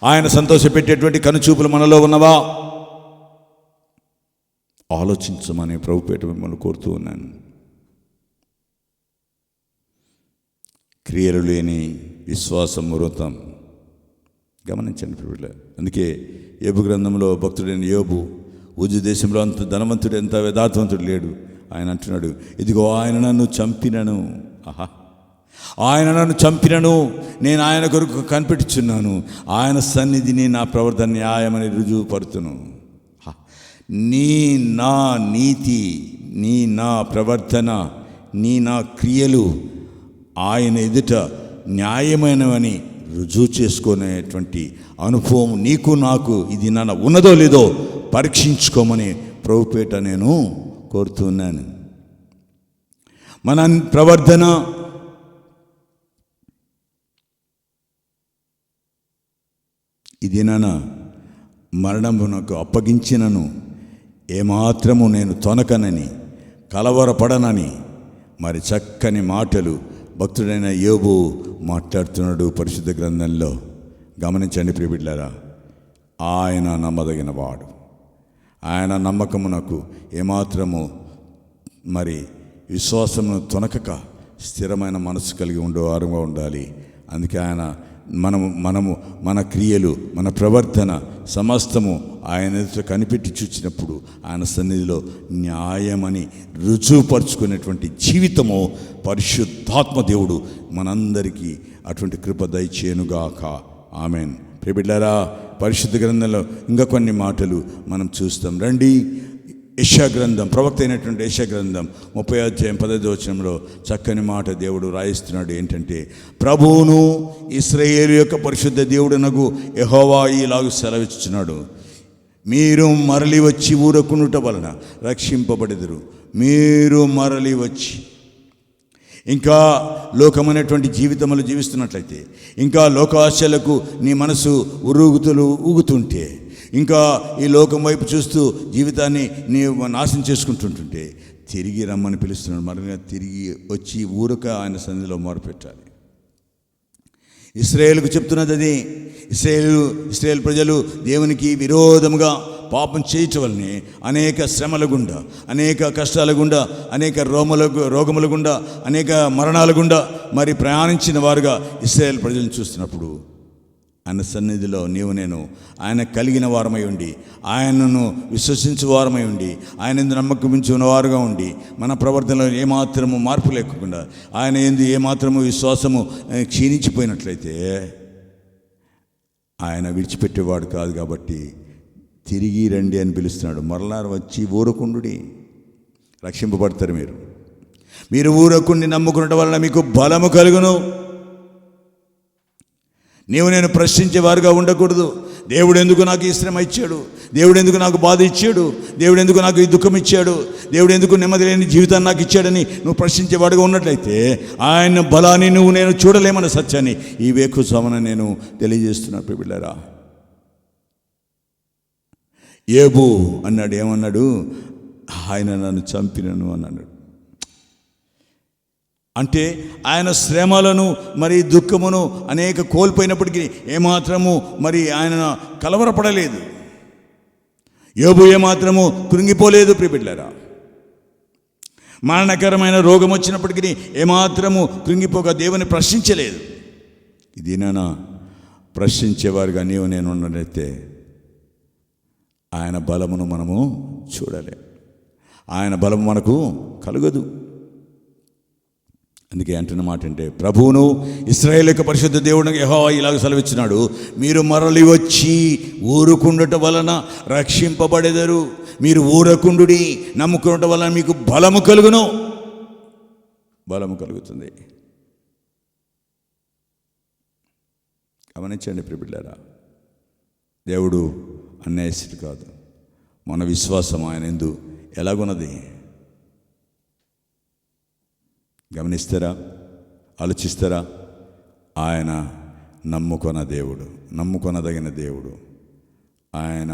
ఆయన సంతోషపెట్టేటువంటి కనుచూపులు మనలో ఉన్నవా? ఆలోచించమని ప్రభుపేట మిమ్మల్ని కోరుతూ ఉన్నాను. క్రియలు లేని విశ్వాసం మృతం. గమనించండి ప్రియుల. అందుకే యోబు గ్రంథంలో భక్తుడైన యోబు, ఉజు దేశంలో అంత ధనవంతుడు, ఎంత యథార్థవంతుడు లేడు. ఆయన అంటున్నాడు, ఇదిగో ఆయన నన్ను చంపినను, ఆయన నన్ను చంపినను, నేను ఆయన కొరకు కనిపెట్టుచున్నాను, ఆయన సన్నిధిని నా ప్రవర్తన న్యాయమని రుజువు పడుతును. నీ నా నీతి, నీ నా ప్రవర్తన, నీ నా క్రియలు ఆయన ఎదుట న్యాయమైనవని రుజువు చేసుకునేటువంటి అనుభవం నీకు నాకు ఇది నాన్న ఉన్నదో లేదో పరీక్షించుకోమని ప్రభుపేట నేను కోరుతున్నాను. మన ప్రవర్తన ఇది నాన్న మరణమునకు అప్పగించినను ఏమాత్రము నేను తొనకనని, కలవరపడనని మరి చక్కని మాటలు భక్తుడైన యోబు మాట్లాడుతున్నాడు పరిశుద్ధ గ్రంథంలో. గమనించండి ప్రియబిడ్డలారా, ఆయన నమ్మదగిన వాడు. ఆయన నమ్మకమునకు ఏమాత్రము మరి విశ్వాసమును తొనకక స్థిరమైన మనసు కలిగి ఉండేవారుగా ఉండాలి. అందుకే ఆయన మన క్రియలు, మన ప్రవర్తన సమస్తము ఆయన కనిపెట్టి చూచినప్పుడు ఆయన సన్నిధిలో న్యాయమని రుజువుపరుచుకునేటువంటి జీవితము పరిశుద్ధాత్మ దేవుడు మనందరికీ అటువంటి కృప దయచేయునుగాక. ఆమెన్. ప్రియబిడ్డలారా, పరిశుద్ధ గ్రంథంలో ఇంకా కొన్ని మాటలు మనం చూస్తాం. రండి, యెషయా గ్రంథం, ప్రవక్త అయినటువంటి యెషయా గ్రంథం 30వ అధ్యాయం 15వ వచనంలో చక్కని మాట దేవుడు రాయిస్తున్నాడు. ఏంటంటే, ప్రభువును ఇశ్రాయేలు యొక్క పరిశుద్ధ దేవుడునగు యెహోవా ఇలాగు సెలవిచ్చుచున్నాడు, మీరు మరలి వచ్చి ఊరకునుట వలన రక్షింపబడెదరు. మీరు మరలి వచ్చి ఇంకా లోకమైనటువంటి జీవితములు జీవిస్తున్నట్లయితే, ఇంకా లోకాశలకు నీ మనసు ఊగుతుంటే, ఇంకా ఈ లోకం వైపు చూస్తూ జీవితాన్ని నీవు నాశనం చేసుకుంటుంటుంటే తిరిగి రమ్మని పిలుస్తున్నాడు. మరలా తిరిగి వచ్చి ఊరక ఆయన సన్నిధిలో మొరపెట్టాలి. ఇశ్రాయేలుకు చెప్తున్నది అది. ఇశ్రాయేల్ ప్రజలు దేవునికి విరోధముగా పాపం చేయటం వల్లనే అనేక శ్రమల గుండా, అనేక కష్టాల గుండా, అనేక రోగముల గుండా, అనేక మరణాల గుండా మరి ప్రయాణించిన వారుగా ఇశ్రాయేల్ ప్రజలను చూస్తున్నప్పుడు ఆయన సన్నిధిలో నీవు నేను ఆయన కలిగిన వారమై ఉండి, ఆయనను విశ్వసించే వారమై ఉండి, ఆయన ఎందు నమ్మకం ఉంచిన వారుగా ఉండి, మన ప్రవర్తనలో ఏమాత్రము మార్పు లేకుండా ఆయన ఎందు ఏమాత్రము విశ్వాసము క్షీణించిపోయినట్లయితే ఆయన విడిచిపెట్టేవాడు కాదు. కాబట్టి తిరిగి రండి అని పిలుస్తున్నాడు. మరలా వచ్చి ఊరకుండుడి, రక్షింపబడతారు. మీరు ఊరకుండి నమ్ముకున్నట వలన మీకు బలము కలుగును. నీవు నేను ప్రశ్నించేవారుగా ఉండకూడదు. దేవుడు ఎందుకు నాకు ఈ శ్రమ ఇచ్చాడు, దేవుడు ఎందుకు నాకు బాధ ఇచ్చాడు, దేవుడు ఎందుకు నాకు ఈ దుఃఖం ఇచ్చాడు, దేవుడు ఎందుకు నెమ్మది లేని జీవితాన్ని నాకు ఇచ్చాడని నువ్వు ప్రశ్నించేవాడుగా ఉన్నట్లయితే ఆయన బలాన్ని నేను చూడలేమన్న సత్యాన్ని ఈ వేకువజామున నేను తెలియజేస్తున్నాను. ప్రియబిడ్డలారా, యోబు అన్నాడు, ఏమన్నాడు? ఆయన నన్ను చంపినను అన్నాడు. అంటే ఆయన శ్రమలను మరి దుఃఖమును అనేక కోల్పోయినప్పటికీ ఏమాత్రము మరి ఆయన కలవరపడలేదు. యోబు ఏమాత్రము కృంగిపోలేదు. ప్రియబిడ్డలారా, మరణకరమైన రోగం వచ్చినప్పటికీ ఏమాత్రము కృంగిపోక దేవుని ప్రశ్నించలేదు. ఇదేనా ప్రశ్నించేవారుగా నీవు నేను ఉన్నట్లయితే ఆయన బలమును మనము చూడలే. ఆయన బలం మనకు కలగదు. అందుకే అంటున్న మాట అంటే, ప్రభువును ఇశ్రాయేలు యొక్క పరిశుద్ధ దేవుడు యెహోవా ఇలాగ సెలవిచ్చినాడు, మీరు మరలి వచ్చి ఊరుకుండుట వలన రక్షింపబడెదరు. మీరు ఊరకుండుడి, నమ్ముకున్నట వలన మీకు బలము కలుగును. బలము కలుగుతుంది. గమనించండి ప్రియబిడ్డలారా, దేవుడు అన్యాయస్తుడు కాదు. మన విశ్వాసం ఆయన యందు ఎలాగున్నది గమనిస్తారా? ఆలోచిస్తారా? ఆయన నమ్ముకొనదగిన దేవుడు. ఆయన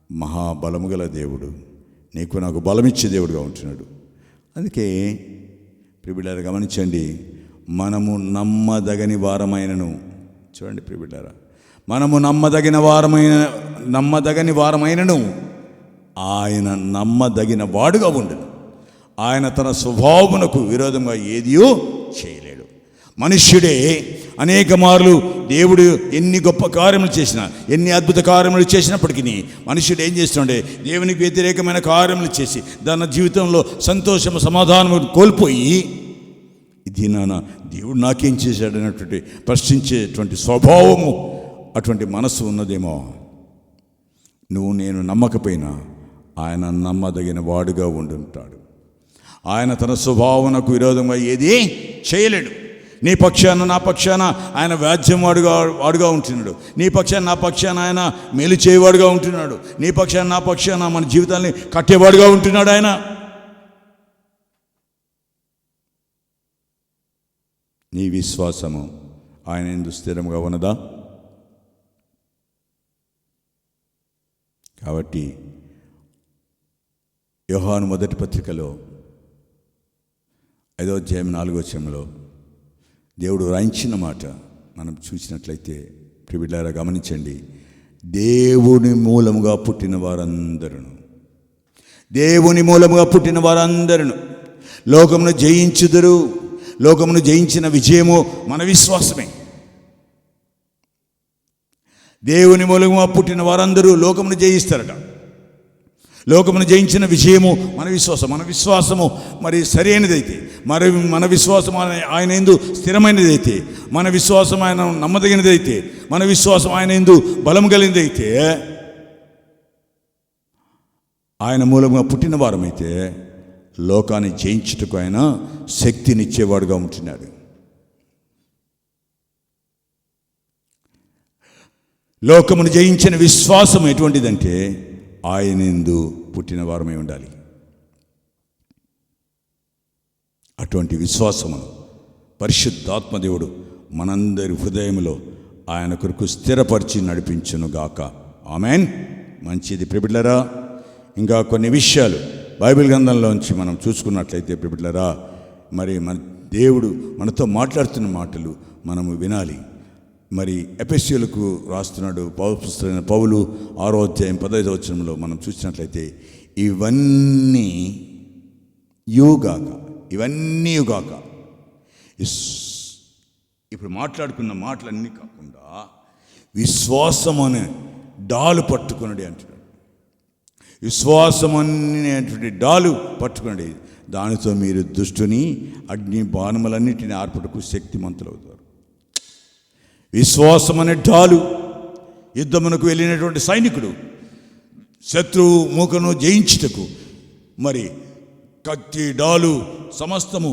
మహాబలము గల దేవుడు. నీకు నాకు బలమిచ్చే దేవుడుగా ఉంటున్నాడు. అందుకే ప్రియబిడ్డలారా గమనించండి, మనము నమ్మదగని వారమైనను, చూడండి ప్రియబిడ్డలారా, మనము నమ్మదగని వారమైనను ఆయన నమ్మదగిన వాడుగా ఉండును. ఆయన తన స్వభావమునకు విరోధంగా ఏదియో చేయలేడు. మనుష్యుడే అనేక మార్లు దేవుడు ఎన్ని గొప్ప కార్యములు చేసినా, ఎన్ని అద్భుత కార్యములు చేసినప్పటికీ మనుష్యుడు ఏం చేస్తున్నాడే, దేవునికి వ్యతిరేకమైన కార్యములు చేసి తన జీవితంలో సంతోషము సమాధానము కోల్పోయి, ఇది దేవుడు నాకేం చేశాడు అన్నటువంటి ప్రశ్నించేటువంటి స్వభావము, అటువంటి మనస్సు ఉన్నదేమో. నేను నమ్మకపోయినా ఆయన నమ్మదగిన వాడుగా ఉండుంటాడు. ఆయన తన స్వభావనకు విరోధంగా ఏది చేయలేడు. నీ పక్షాన నా పక్షాన ఆయన వ్యాజ్యం వాడుగా ఉంటున్నాడు. నీ పక్షాన నా పక్షాన ఆయన మేలు చేయవాడుగా ఉంటున్నాడు. నీ పక్షాన నా పక్షాన మన జీవితాన్ని కట్టేవాడుగా ఉంటున్నాడు ఆయన. నీ విశ్వాసము ఆయన యందు స్థిరంగా ఉన్నదా? కాబట్టి యోహాను మొదటి పత్రికలో 5వ అధ్యాయం 4వ వచనంలో దేవుడు రాయించిన మాట మనం చూసినట్లయితే ప్రియబిడ్డలారా గమనించండి, దేవుని మూలముగా పుట్టిన వారందరూ లోకమును జయించుదురు. లోకమును జయించిన విజయము మన విశ్వాసమే. దేవుని మూలముగా పుట్టిన వారందరూ లోకమును జయిస్తారట. లోకమును జయించిన విజయము మన విశ్వాసము మరి సరైనదైతే, మన విశ్వాసం ఆయన యందు స్థిరమైనదైతే, మన విశ్వాసం ఆయన నమ్మదగినదైతే, మన విశ్వాసం ఆయన యందు బలం కలిగినదైతే, ఆయన మూలంగా పుట్టిన వారమైతే లోకాన్ని జయించుటకు ఆయన శక్తినిచ్చేవాడుగా ఉంటున్నాడు. లోకమును జయించిన విశ్వాసం ఎటువంటిదంటే ఆయన యందు పుట్టిన వారమై ఉండాలి. అటువంటి విశ్వాసము పరిశుద్ధాత్మదేవుడు మనందరి హృదయంలో ఆయన కొరకు స్థిరపరిచి నడిపించును గాక. ఆమెన్. మంచిది ప్రియబిడ్డలారా, ఇంకా కొన్ని విషయాలు బైబిల్ గ్రంథంలోంచి మనం చూసుకున్నట్లయితే ప్రియబిడ్డలారా, మరి మన దేవుడు మనతో మాట్లాడుతున్న మాటలు మనము వినాలి. మరి ఎఫెసీయులకు రాస్తున్నాడు పౌలు 6వ అధ్యాయం 15వ వచనంలో మనం చూసినట్లయితే, ఇవన్నీ యుగాక ఇప్పుడు మాట్లాడుకున్న మాటలన్నీ కాకుండా విశ్వాసం అనే డాలు పట్టుకున్నాడు అంటున్నాడు. విశ్వాసం అనేటువంటి డాలు పట్టుకున్నాడు. దానితో మీరు దుష్టుని అగ్ని బాణములన్నిటిని ఆర్పుటకు శక్తిమంతులవుతారు. విశ్వాసం అనే డాలు, యుద్ధమునకు వెళ్ళినటువంటి సైనికుడు శత్రువు మూకను జయించుటకు మరి కత్తి, డాలు సమస్తము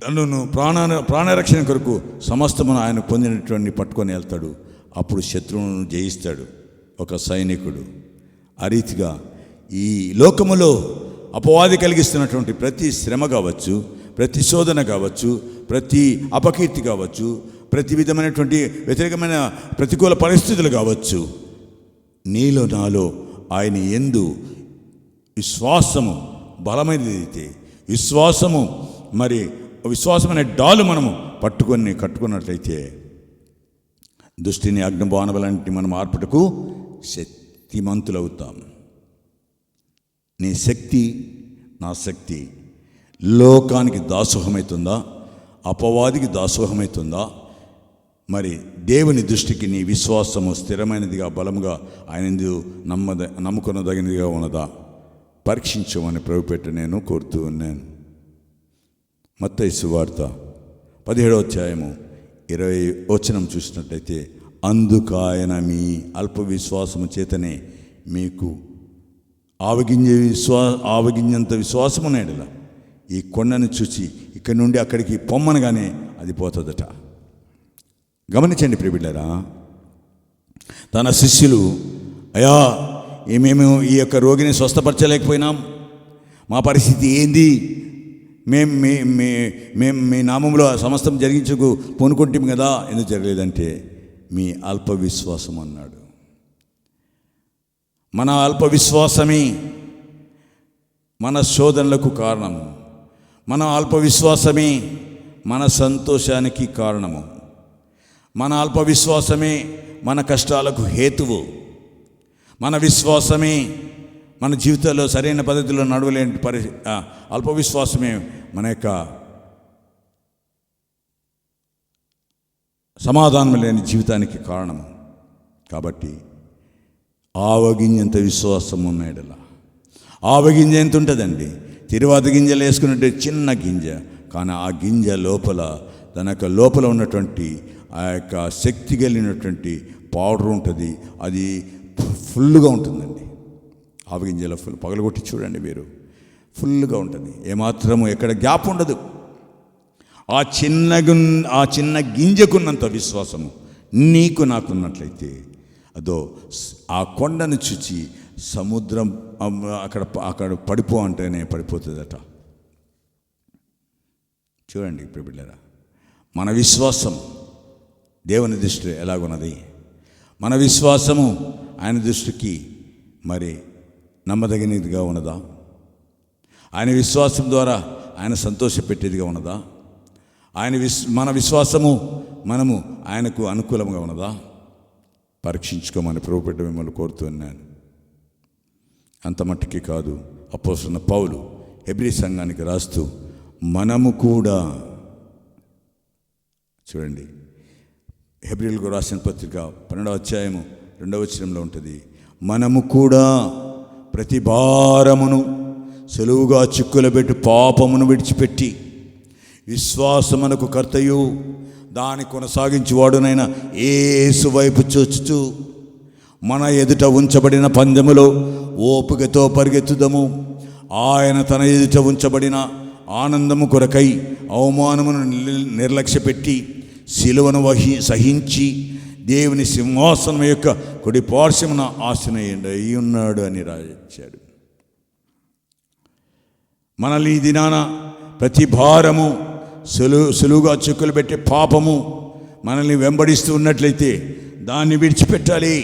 తనను ప్రాణరక్షణ కొరకు సమస్తమును ఆయన పొందినటువంటి పట్టుకొని వెళ్తాడు. అప్పుడు శత్రువును జయిస్తాడు ఒక సైనికుడు. ఆ రీతిగా ఈ లోకములో అపవాది కలిగిస్తున్నటువంటి ప్రతి శ్రమ కావచ్చు, ప్రతి శోధన కావచ్చు, ప్రతి అపకీర్తి కావచ్చు, ప్రతి విధమైనటువంటి వ్యతిరేకమైన ప్రతికూల పరిస్థితులు కావచ్చు, నీలో నాలో ఆయన యందు విశ్వాసము బలమైనదైతే, విశ్వాసమైన డాలు మనము కట్టుకున్నట్లయితే దుష్టిని అగ్నిబాణములంటి మనం ఆర్పుటకు శక్తిమంతులవుతాం. నీ శక్తి, నా శక్తి లోకానికి దాసోహమవుతుందా? అపవాదికి దాసోహమవుతుందా? మరి దేవుని దృష్టికి నీ విశ్వాసము స్థిరమైనదిగా, బలముగా, ఆయన నమ్ముకొనదగినదిగా ఉన్నదా? పరీక్షించమని ప్రభుపేట నేను కోరుతూ ఉన్నాను. మత్తయి సువార్త 17వ అధ్యాయము 20 వచనం చూసినట్లయితే, అందుకాయన మీ అల్ప విశ్వాసము చేతనే మీకు ఆవగింజంత విశ్వాసము నేడల ఈ కొండను చూసి ఇక్కడి నుండి అక్కడికి పొమ్మనగానే అది పోతుందట. గమనించండి ప్రియబిడ్డలారా, తన శిష్యులు, అయ్యా మేము ఈ యొక్క రోగిని స్వస్థపరచలేకపోయినాం, మా పరిస్థితి ఏంది, మేము మీ నామంలో సమస్తం జరిగించుకు పూనుకుంటాం కదా, ఎందుకు జరగలేదంటే మీ అల్ప విశ్వాసం అన్నాడు. మన అల్ప విశ్వాసమే మన శోధనలకు కారణము, మన అల్ప విశ్వాసమే మన సంతోషానికి కారణము, మన అల్ప విశ్వాసమే మన కష్టాలకు హేతువు, మన విశ్వాసమే మన జీవితంలో సరైన పద్ధతిలో నడవలేని అల్ప విశ్వాసమే మన యొక్క సమాధానం లేని జీవితానికి కారణము. కాబట్టి ఆవగింజంత విశ్వాసం ఉన్నాడలా. ఆవగింజ ఎంత ఉంటుందండి? తిరువాత గింజలు వేసుకున్నట్టు చిన్న గింజ, కానీ ఆ గింజ లోపల తన యొక్క లోపల ఉన్నటువంటి ఆ యొక్క శక్తి కలిగినటువంటి పౌడర్ ఉంటుంది. అది ఫుల్గా ఉంటుందండి. ఆవగింజలో ఫుల్ పగలగొట్టి చూడండి మీరు, ఫుల్గా ఉంటుంది, ఏమాత్రము ఎక్కడ గ్యాప్ ఉండదు. ఆ చిన్న గింజకున్నంత విశ్వాసము నీకు నాకున్నట్లయితే అదో ఆ కొండను చూచి సముద్రం అక్కడ పడిపో అంటేనే పడిపోతుందట. చూడండి ఇప్పుడు బిడ్డలారా, మన విశ్వాసం దేవుని దృష్టి ఎలాగున్నది? మన విశ్వాసము ఆయన దృష్టికి మరి నమ్మదగినదిగా ఉన్నదా? ఆయన విశ్వాసం ద్వారా ఆయన సంతోషపెట్టేదిగా ఉన్నదా? మన విశ్వాసము మనము ఆయనకు అనుకూలంగా ఉన్నదా? పరీక్షించుకోమని ప్రభుపేట మిమ్మల్ని కోరుతున్నాను. అంత మట్టుకి కాదు, అపోస్తలుడైన పౌలు హెబ్రీ సంఘానికి రాస్తూ మనము కూడా, చూడండి హెబ్రీలకు రాసిన పత్రిక 12వ అధ్యాయము 2వ వచనంలో ఉంటుంది, మనము కూడా ప్రతి భారమును సులువుగా చిక్కులబెట్టి పాపమును విడిచిపెట్టి విశ్వాసమునకు కర్తయు దాని కొనసాగించువాడునైన యేసు వైపు చూచుచు మన ఎదుట ఉంచబడిన పందెములో ఓపికతో పరిగెత్తుదము. ఆయన తన ఎదుట ఉంచబడిన ఆనందము కొరకై అవమానమును నిర్లక్ష్యపెట్టి శిలువను సహించి దేవుని సింహాసనం యొక్క కుడి పార్శ్వమున ఆసీనుడై ఉన్నాడు అని రాయించాడు. మనల్ని ఈ దినాన ప్రతి భారము సులువుగా చిక్కులు పెట్టే పాపము మనల్ని వెంబడిస్తూ ఉన్నట్లయితే దాన్ని విడిచిపెట్టాలి.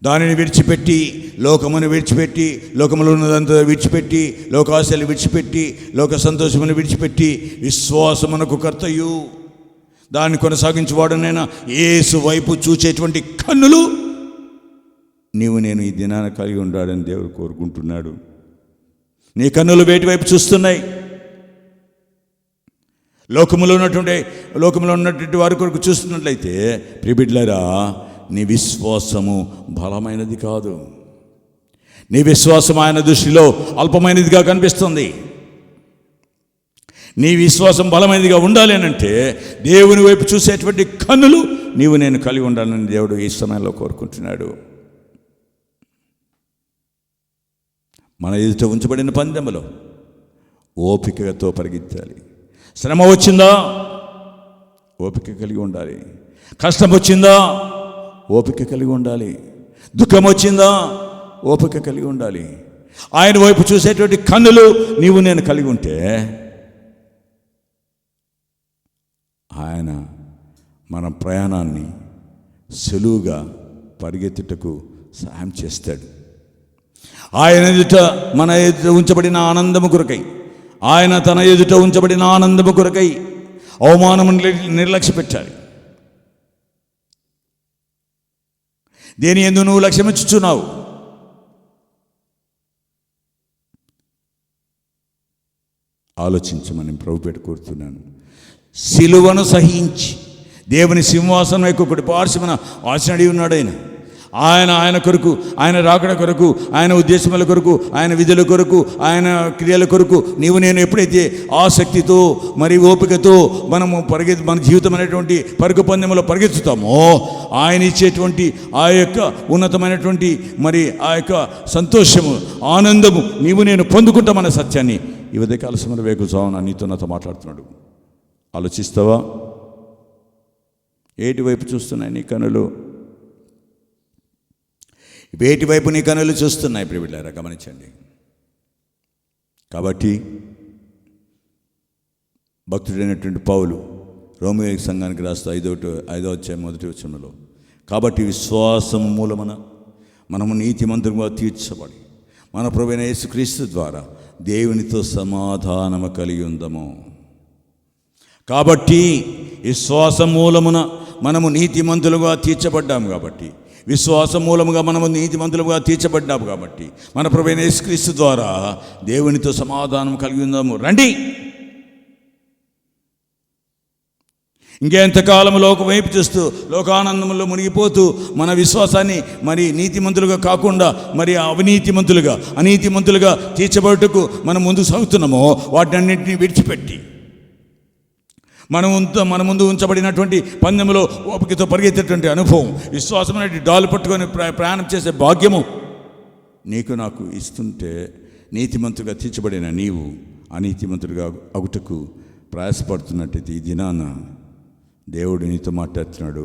దానిని విడిచిపెట్టి, లోకమును విడిచిపెట్టి, లోకములో ఉన్నదంతా విడిచిపెట్టి, లోకాశలు విడిచిపెట్టి, లోక సంతోషమును విడిచిపెట్టి విశ్వాసమునకు కర్తయు దాన్ని కొనసాగించువాడునైనా యేసు వైపు చూచేటువంటి కన్నులు నీవు నేను ఈ దినాన కలిగి ఉండాలని దేవుడు కోరుకుంటున్నాడు. నీ కన్నులు వేటి వైపు చూస్తున్నాయి? లోకములో ఉన్నటువంటి వారి కొరకు చూస్తున్నట్లయితే ప్రియబిడ్డలారా, నీ విశ్వాసము బలమైనది కాదు. నీ విశ్వాసం ఆయన దృష్టిలో అల్పమైనదిగా కనిపిస్తుంది. నీ విశ్వాసం బలమైనదిగా ఉండాలి అంటే దేవుని వైపు చూసేటువంటి కన్నులు నీవు నేను కలిగి ఉండాలని దేవుడు ఈ సమయంలో కోరుకుంటున్నాడు. మన ఎదుట ఉంచబడిన పందెములో ఓపికతో పరిగెత్తాలి. శ్రమ వచ్చిందా? ఓపిక కలిగి ఉండాలి. కష్టం వచ్చిందా? ఓపిక కలిగి ఉండాలి. దుఃఖం వచ్చిందా? ఓపిక కలిగి ఉండాలి. ఆయన వైపు చూసేటువంటి కన్నులు నీవు నేను కలిగి ఉంటే ఆయన మన ప్రయాణాన్ని సులువుగా పరిగెత్తుటకు సహాయం చేస్తాడు. ఆయన ఎదుట మన ఎదుట ఉంచబడిన ఆనందము కొరకై, ఆయన తన ఎదుట ఉంచబడిన ఆనందము కొరకై అవమానము నిర్లక్ష్య పెట్టాలి. దేని యందు నువ్వు లక్ష్యమిచ్చుచున్నావు? ఆలోచించమని ప్రభుపేట కోరుతున్నాను. సిలువను సహించి దేవుని సింహాసనం యొక్క కుడి పార్శ్వమున ఆసీనుడై ఉన్నాడు ఆయన. ఆయన కొరకు, ఆయన రాకడ కొరకు, ఆయన ఉద్దేశముల కొరకు, ఆయన విధుల కొరకు, ఆయన క్రియల కొరకు నీవు నేను ఎప్పుడైతే ఆసక్తితో మరి ఓపికతో మనము మన జీవితం అనేటువంటి పరుగు పందెంలో పరిగెత్తుతామో ఆయన ఇచ్చేటువంటి ఆ యొక్క ఉన్నతమైనటువంటి మరి ఆ యొక్క సంతోషము, ఆనందము నీవు నేను పొందుకుంటామన్న సత్యాన్ని ఈ ఉదయకాల సమయంలో వేకుజామున నీతో నాతో మాట్లాడుతున్నాడు. ఆలోచిస్తావా? ఏటి వైపు చూస్తున్నాయి నీ కనులు? వేటి వైపు నీ కనులు చూస్తున్నాయి ప్రియబిడ్డలారా, గమనించండి. కాబట్టి భక్తుడైనటువంటి పౌలు రోమీయ సంఘానికి రాస్తూ 5వ అధ్యాయం 1వ వచనంలో, కాబట్టి విశ్వాసము మూలమున మనము నీతిమంతులుగా తీర్చబడి మన ప్రభువైన యేసుక్రీస్తు ద్వారా దేవునితో సమాధానము కలిగి ఉందము. కాబట్టి విశ్వాసం మూలమున మనము నీతిమంతులుగా తీర్చబడ్డాము. కాబట్టి విశ్వాసం మూలముగా మనము నీతిమంతులుగా తీర్చబడ్డాము. కాబట్టి మన ప్రభువైన యేసుక్రీస్తు ద్వారా దేవునితో సమాధానం కలిగి ఉందాము. రండి, ఇంకెంతకాలం లోక వైపు చూస్తూ లోకానందంలో మునిగిపోతూ మన విశ్వాసాన్ని మరి నీతిమంతులుగా కాకుండా మరి అనీతిమంతులుగా తీర్చబడుటకు మనం ముందుకు సాగుతున్నామో వాటినన్నింటినీ విడిచిపెట్టి మన ముందు ఉంచబడినటువంటి పందెంలో ఓపికతో పరిగెత్తేటువంటి అనుభవం, విశ్వాసం అనేది డాలు పట్టుకొని ప్రయాణం చేసే భాగ్యము నీకు నాకు ఇస్తుంటే నీతిమంతులుగా తీర్చబడిన నీవు అనీతిమంతులుగా అగుటకు ప్రయాసపడుతున్నట్టయితే ఈ దినాన దేవుడు నీతో మాట్లాడుతున్నాడు.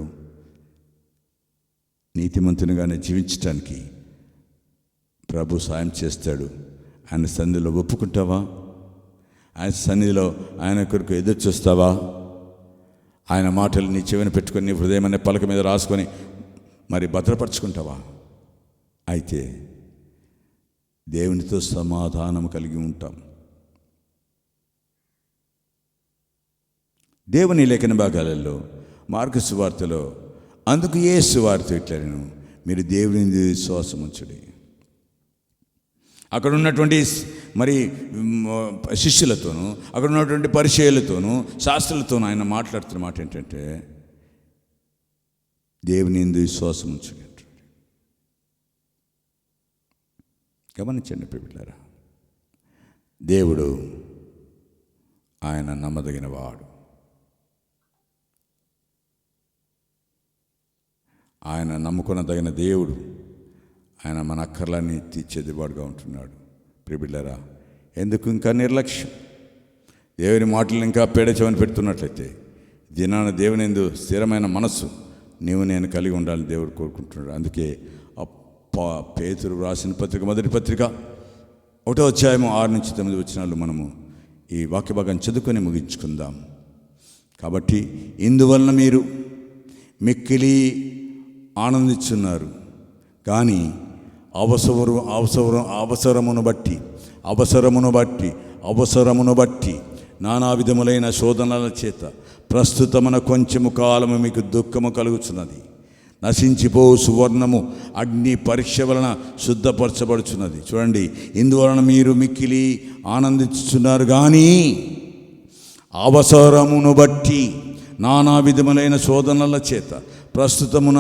నీతిమంతునిగానే జీవించటానికి ప్రభు సాయం చేస్తాడు. ఆయన సన్నిధిలో ఒప్పుకుంటావా? ఆయన సన్నిధిలో ఆయన కొరకు ఎదురు చూస్తావా? ఆయన మాటలు నీ చెవిని పెట్టుకొని నీ హృదయం అనే పలక మీద రాసుకొని మరి భద్రపరచుకుంటావా? అయితే దేవునితో సమాధానం కలిగి ఉంటాం. దేవుని లేఖన భాగాలలో మార్కు సువార్తలో అందుకు యేసు సువార్త ఇట్లను, మీరు దేవుని విశ్వాసం ఉంచుడి. అక్కడ ఉన్నటువంటి మరి శిష్యులతోనూ అక్కడ ఉన్నటువంటి పరిచయులతోనూ శాస్త్రులతోనూ ఆయన మాట్లాడుతున్న మాట ఏంటంటే దేవుని యందు విశ్వాసం ఉంచుడి. గమనించండి ప్రియమిత్రులారా, దేవుడు ఆయన నమ్మదగిన వాడు. ఆయన నమ్ముకొనదగిన దేవుడు. ఆయన మన అక్కర్లన్నీ తీర్చేదివాడుగా ఉంటున్నాడు. ప్రియమిత్రులారా, ఎందుకు ఇంకా నిర్లక్ష్యం? దేవుని మాటలు ఇంకా పేడచెవని పెడుతున్నట్లయితే దినాన దేవుని యందు స్థిరమైన మనస్సు నీవు నేను కలిగి ఉండాలని దేవుడు కోరుకుంటున్నాడు. అందుకే పేతురు రాసిన పత్రిక, మొదటి పత్రిక 1వ అధ్యాయం 6-9 వచనాలు మనము ఈ వాక్య భాగాన్ని చదువుకొని ముగించుకుందాం. కాబట్టి ఇందువలన మీరు మిక్కిలి ఆనందించున్నారు, కానీ అవసరమును బట్టి నానా విధములైన శోధనల చేత ప్రస్తుతమున కొంచెము కాలము మీకు దుఃఖము కలుగుచున్నది. నశించిపో సువర్ణము అగ్ని పరీక్ష వలన శుద్ధపరచబడుచున్నది. చూడండి, ఇందువలన మీరు మిక్కిలి ఆనందించుచున్నారు, కానీ అవసరమును బట్టి నానా విధములైన శోధనల చేత ప్రస్తుతమున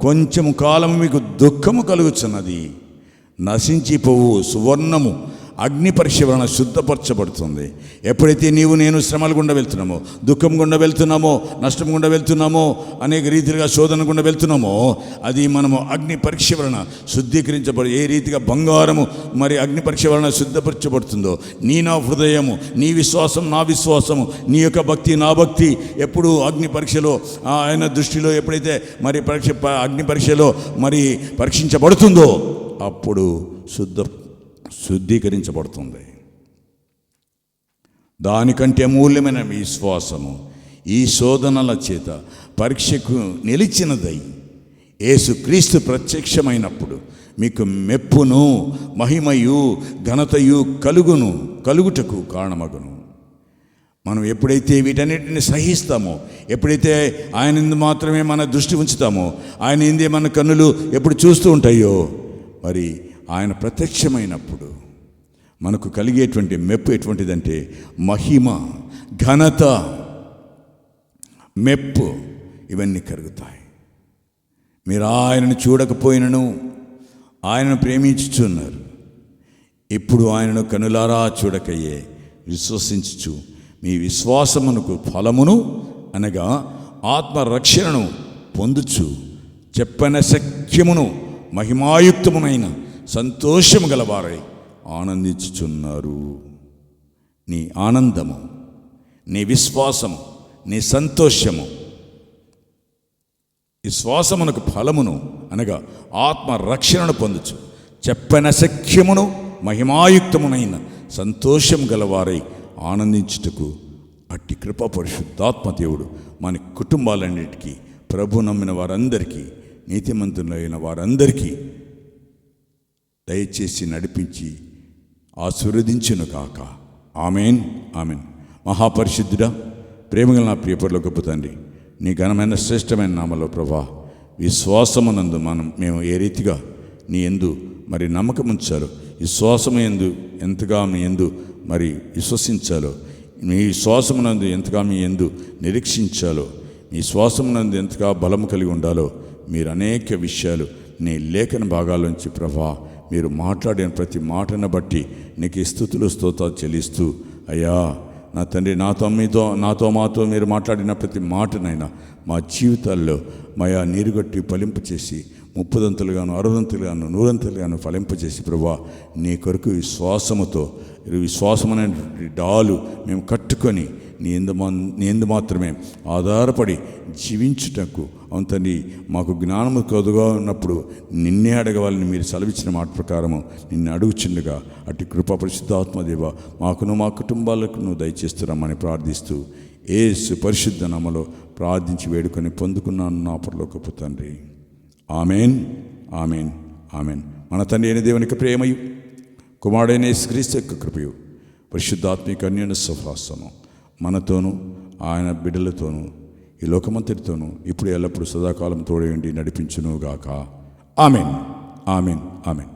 కొంచెము కాలము మీకు దుఃఖము కలుగుచున్నది. నశించిపోవు సువర్ణము అగ్ని పరీక్ష వలన శుద్ధపరచబడుతుంది. ఎప్పుడైతే నీవు నేను శ్రమల గుండా వెళ్తున్నామో, దుఃఖం గుండా వెళ్తున్నామో, నష్టం గుండా వెళ్తున్నామో, అనేక రీతిగా శోధన గుండా వెళ్తున్నామో, అది మనము అగ్ని పరీక్ష వలన శుద్ధీకరించబడి, ఏ రీతిగా బంగారము మరి అగ్ని పరీక్ష వలన శుద్ధపరచబడుతుందో, నా హృదయము, నీ విశ్వాసం నా విశ్వాసము, నీ యొక్క భక్తి నా భక్తి ఎప్పుడు అగ్ని పరీక్షలో ఆయన దృష్టిలో ఎప్పుడైతే మరి అగ్ని పరీక్షలో మరి పరీక్షించబడుతుందో అప్పుడు శుద్ధీకరించబడుతుంది. దానికంటే అమూల్యమైన విశ్వాసము ఈ శోధనల చేత పరీక్షకు నిలిచినదై యేసుక్రీస్తు ప్రత్యక్షమైనప్పుడు మీకు మెప్పును మహిమయు ఘనతయు కలుగుటకు కారణమగును. మనం ఎప్పుడైతే వీటన్నిటిని సహిస్తామో, ఎప్పుడైతే ఆయన మాత్రమే మన దృష్టి ఉంచుతామో, ఆయన ఇందే మన కన్నులు ఎప్పుడు చూస్తూ ఉంటాయో, మరి ఆయన ప్రత్యక్షమైనప్పుడు మనకు కలిగేటువంటి మెప్పు ఎటువంటిదంటే మహిమ, ఘనత, మెప్పు ఇవన్నీ కలుగుతాయి. మీరు ఆయనను చూడకపోయినను ఆయనను ప్రేమించుచున్నారు. ఇప్పుడు ఆయనను కనులారా చూడకయ్యే విశ్వసించుచు మీ విశ్వాసమునకు ఫలమును అనగా ఆత్మరక్షణను పొందుచు చెప్పనశక్యమును మహిమాయుక్తమునైన సంతోషము గలవారై ఆనందించుచున్నారు. నీ ఆనందము, నీ విశ్వాసము, నీ సంతోషము, విశ్వాసమునకు ఫలమును అనగా ఆత్మరక్షణను పొందుచు చెప్పనశక్యమును మహిమాయుక్తమునైన సంతోషం గలవారై ఆనందించుటకు అట్టి కృప పరిశుద్ధాత్మ దేవుడు మన కుటుంబాలన్నిటికీ, ప్రభు నమ్మిన వారందరికీ, నీతిమంతులైన వారందరికీ దయచేసి నడిపించి ఆశీర్వదించును కాక. Amen, amen. మహాపరిశుద్ధుడా, ప్రేమగల నా ప్రియపరుల గొప్ప తండ్రి, నీ ఘనమైన శ్రేష్టమైన నామలో ప్రభా, విశ్వాసమునందు మేము ఏ రీతిగా నీ యందు మరి నమ్మకం ఉంచాలో, విశ్వాసము యందు ఎంతగా మీ యందు మరి విశ్వసించాలో, మీ విశ్వాసమునందు ఎంతగా మీ యందు నిరీక్షించాలో, మీ శ్వాసమునందు ఎంతగా బలము కలిగి ఉండాలో మీరు అనేక విషయాలు నీ లేఖన భాగాల్లోంచి ప్రభా మీరు మాట్లాడిన ప్రతి మాటను బట్టి నీకు స్తుతులు స్తోత్రాలు చెల్లిస్తూ, అయ్యా నా తండ్రి, నాతో మాతో మీరు మాట్లాడిన ప్రతి మాటనైనా మా జీవితాల్లో మయా నీరుగట్టి ఫలింపు చేసి 30దంతులుగాను 60దంతులుగాను 100దంతులుగాను ఫలింపజేసి ప్రభా నీ కొరకు విశ్వాసమనే డాలు మేము కట్టుకొని నీ ఎందు మాత్రమే ఆధారపడి జీవించుటకు అంతని మాకు జ్ఞానము కొదుగా ఉన్నప్పుడు నిన్నే అడగవాలని మీరు సెలవిచ్చిన మాట ప్రకారము నిన్ను అడుగుచుండగా అటు కృపా పరిశుద్ధాత్మదేవ మాకును మా కుటుంబాలకు నువ్వు దయచేస్తున్నామని ప్రార్థిస్తూ యేసు పరిశుద్ధ నామములో ప్రార్థించి వేడుకొని పొందుకున్నాను నా పరలోకపు తండ్రి. Amen, amen, amen. మన తండ్రి అయిన దేవునికి ప్రేమయు, కుమారుడైన యేసుక్రీస్తు యొక్క కృపయు, పరిశుద్ధాత్మిక అన్యోన్య సహవాసము మనతోనూ ఆయన బిడ్డలతోనూ ఈ లోకమంతటితోనూ ఇప్పుడు ఎల్లప్పుడూ సదాకాలం తోడేయండి నడిపించునుగాక. Amen, amen, amen.